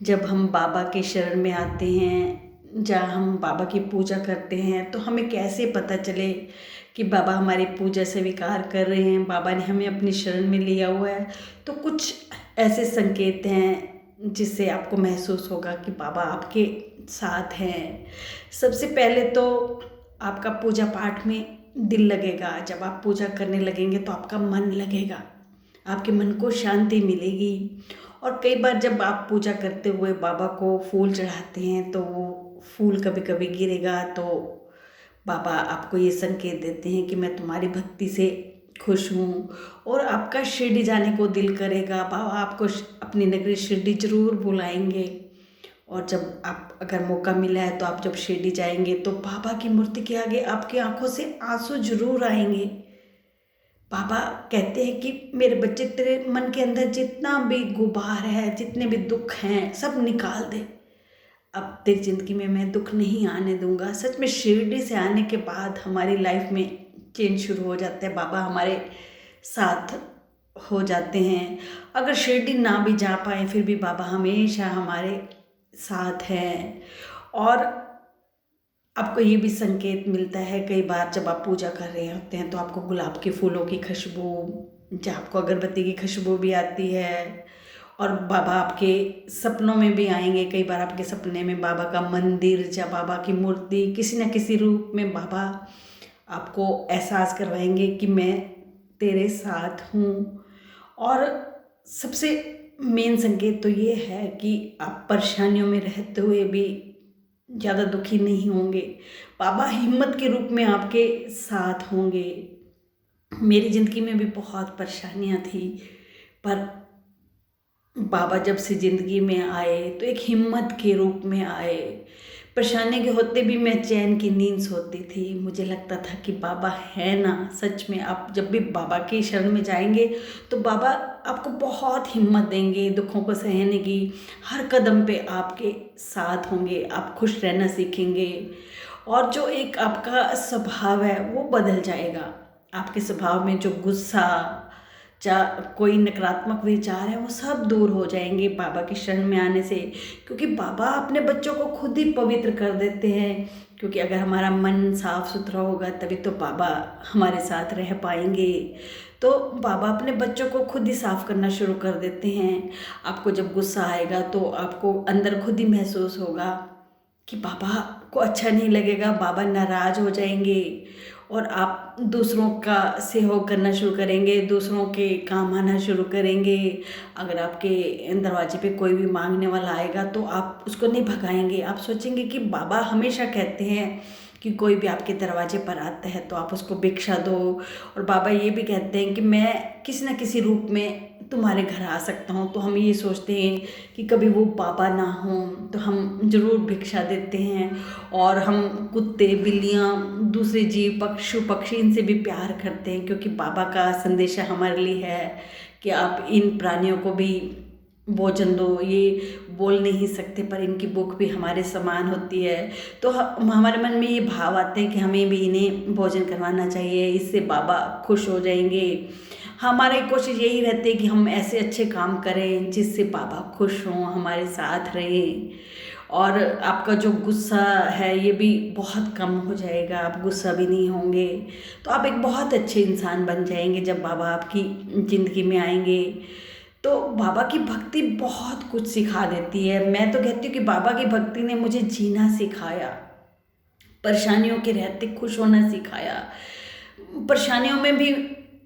जब हम बाबा के शरण में आते हैं, जहाँ हम बाबा की पूजा करते हैं, तो हमें कैसे पता चले कि बाबा हमारी पूजा स्वीकार कर रहे हैं, बाबा ने हमें अपनी शरण में लिया हुआ है। तो कुछ ऐसे संकेत हैं जिससे आपको महसूस होगा कि बाबा आपके साथ हैं। सबसे पहले तो आपका पूजा पाठ में दिल लगेगा। जब आप पूजा करने लगेंगे तो आपका मन लगेगा, आपके मन को शांति मिलेगी। और कई बार जब आप पूजा करते हुए बाबा को फूल चढ़ाते हैं तो वो फूल कभी कभी गिरेगा, तो बाबा आपको ये संकेत देते हैं कि मैं तुम्हारी भक्ति से खुश हूँ। और आपका शिरडी जाने को दिल करेगा, बाबा आपको अपनी नगरी शिरडी ज़रूर बुलाएंगे। और जब आप अगर मौका मिला है तो आप जब शिरडी जाएंगे तो बाबा की मूर्ति के आगे आपकी आंखों से आंसू जरूर आएंगे। बाबा कहते हैं कि मेरे बच्चे, तेरे मन के अंदर जितना भी गुबार है, जितने भी दुख हैं, सब निकाल दे। अब तेरी ज़िंदगी में मैं दुख नहीं आने दूंगा। सच में शिरडी से आने के बाद हमारी लाइफ में चेंज शुरू हो जाता है, बाबा हमारे साथ हो जाते हैं। अगर शिरडी ना भी जा पाए फिर भी बाबा हमेशा हमारे साथ हैं। और आपको ये भी संकेत मिलता है कई बार जब आप पूजा कर रहे होते हैं तो आपको गुलाब के फूलों की खुशबू, या आपको अगरबत्ती की खुशबू भी आती है। और बाबा आपके सपनों में भी आएंगे। कई बार आपके सपने में बाबा का मंदिर या बाबा की मूर्ति किसी न किसी रूप में बाबा आपको एहसास करवाएंगे कि मैं तेरे साथ हूँ। और सबसे मेन संकेत तो ये है कि आप परेशानियों में रहते हुए भी ज़्यादा दुखी नहीं होंगे, बाबा हिम्मत के रूप में आपके साथ होंगे। मेरी ज़िंदगी में भी बहुत परेशानियाँ थी, पर बाबा जब से ज़िंदगी में आए तो एक हिम्मत के रूप में आए। परेशानी के होते भी मैं चैन की नींद सोती थी। मुझे लगता था कि बाबा है ना। सच में आप जब भी बाबा की शरण में जाएंगे तो बाबा आपको बहुत हिम्मत देंगे दुखों को सहने की। हर कदम पे आपके साथ होंगे, आप खुश रहना सीखेंगे। और जो एक आपका स्वभाव है वो बदल जाएगा। आपके स्वभाव में जो गुस्सा या कोई नकारात्मक विचार है वो सब दूर हो जाएंगे बाबा की शरण में आने से। क्योंकि बाबा अपने बच्चों को खुद ही पवित्र कर देते हैं। क्योंकि अगर हमारा मन साफ सुथरा होगा तभी तो बाबा हमारे साथ रह पाएंगे। तो बाबा अपने बच्चों को खुद ही साफ करना शुरू कर देते हैं। आपको जब गुस्सा आएगा तो आपको अंदर खुद ही महसूस होगा कि बाबा को अच्छा नहीं लगेगा, बाबा नाराज हो जाएंगे। और आप दूसरों का सहयोग करना शुरू करेंगे, दूसरों के काम आना शुरू करेंगे। अगर आपके दरवाजे पे कोई भी मांगने वाला आएगा तो आप उसको नहीं भगाएंगे। आप सोचेंगे कि बाबा हमेशा कहते हैं कि कोई भी आपके दरवाजे पर आता है तो आप उसको भिक्षा दो। और बाबा ये भी कहते हैं कि मैं किसी न किसी रूप में तुम्हारे घर आ सकता हूँ। तो हम ये सोचते हैं कि कभी वो बाबा ना हो तो हम ज़रूर भिक्षा देते हैं। और हम कुत्ते, बिल्लियाँ, दूसरे जीव, पशु पक्षी, इनसे भी प्यार करते हैं। क्योंकि बाबा का संदेशा हमारे लिए है कि आप इन प्राणियों को भी भोजन दो। ये बोल नहीं सकते पर इनकी भूख भी हमारे समान होती है। तो हमारे मन में ये भाव आते हैं कि हमें भी इन्हें भोजन करवाना चाहिए, इससे बाबा खुश हो जाएंगे। हमारी कोशिश यही रहती है कि हम ऐसे अच्छे काम करें जिससे बाबा खुश हों, हमारे साथ रहें। और आपका जो गुस्सा है ये भी बहुत कम हो जाएगा, आप गुस्सा भी नहीं होंगे। तो आप एक बहुत अच्छे इंसान बन जाएंगे जब बाबा आपकी ज़िंदगी में आएंगे। तो बाबा की भक्ति बहुत कुछ सिखा देती है। मैं तो कहती हूँ कि बाबा की भक्ति ने मुझे जीना सिखाया, परेशानियों के रहते खुश होना सिखाया। परेशानियों में भी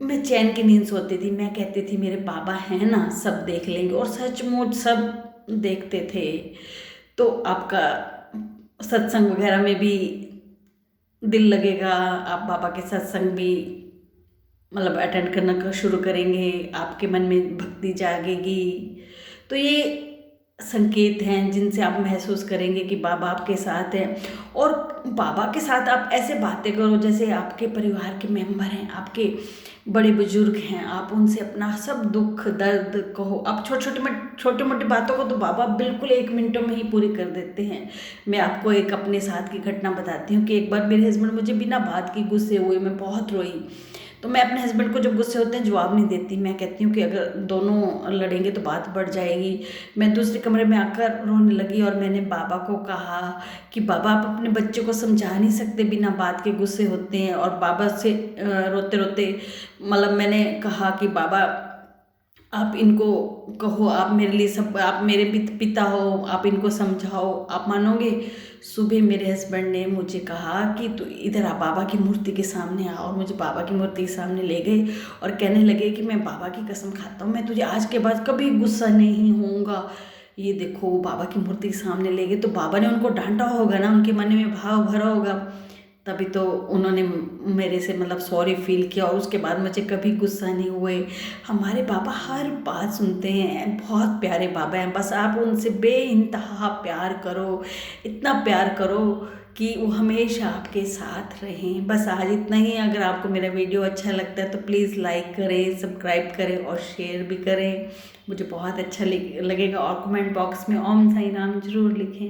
मैं चैन की नींद सोती थी। मैं कहती थी मेरे बाबा हैं ना, सब देख लेंगे। और सचमुच सब देखते थे। तो आपका सत्संग वगैरह में भी दिल लगेगा, आप बाबा के सत्संग भी मतलब अटेंड करना का शुरू करेंगे, आपके मन में भक्ति जागेगी। तो ये संकेत हैं जिनसे आप महसूस करेंगे कि बाबा आपके साथ हैं। और बाबा के साथ आप ऐसे बातें करो जैसे आपके परिवार के मेंबर हैं, आपके बड़े बुजुर्ग हैं। आप उनसे अपना सब दुख दर्द कहो। आप छोटे मोटी बातों को तो बाबा बिल्कुल 1 मिनटों में ही पूरी कर देते हैं। मैं आपको एक अपने साथ की घटना बताती हूँ कि एक बार मेरे हस्बैंड मुझे बिना बात की गुस्से हुए, मैं बहुत रोई। तो मैं अपने हस्बैंड को जब गुस्से होते हैं जवाब नहीं देती, मैं कहती हूँ कि अगर दोनों लड़ेंगे तो बात बढ़ जाएगी। मैं दूसरे कमरे में आकर रोने लगी और मैंने बाबा को कहा कि बाबा आप अपने बच्चे को समझा नहीं सकते, बिना बात के गुस्से होते हैं। और बाबा से रोते रोते मतलब मैंने कहा कि बाबा आप इनको कहो, आप मेरे लिए सब, आप मेरे पिता हो, आप इनको समझाओ, आप मानोगे। सुबह मेरे हस्बैंड ने मुझे कहा कि तू इधर आ, बाबा की मूर्ति के सामने आ, और मुझे बाबा की मूर्ति के सामने ले गए और कहने लगे कि मैं बाबा की कसम खाता हूँ मैं तुझे आज के बाद कभी गुस्सा नहीं होऊंगा। ये देखो बाबा की मूर्ति के सामने ले गए, तो बाबा ने उनको डांटा होगा ना, उनके मन में भाव भरा होगा, तभी तो उन्होंने मेरे से मतलब सॉरी फील किया और उसके बाद मुझे कभी गुस्सा नहीं हुए। हमारे बाबा हर बात सुनते हैं, बहुत प्यारे बाबा हैं। बस आप उनसे बेइंतहा प्यार करो, इतना प्यार करो कि वो हमेशा आपके साथ रहें। बस आज इतना ही। अगर आपको मेरा वीडियो अच्छा लगता है तो प्लीज़ लाइक करें, सब्सक्राइब करें और शेयर भी करें, मुझे बहुत अच्छा लगेगा। और कमेंट बॉक्स में ओम साई राम जरूर लिखें।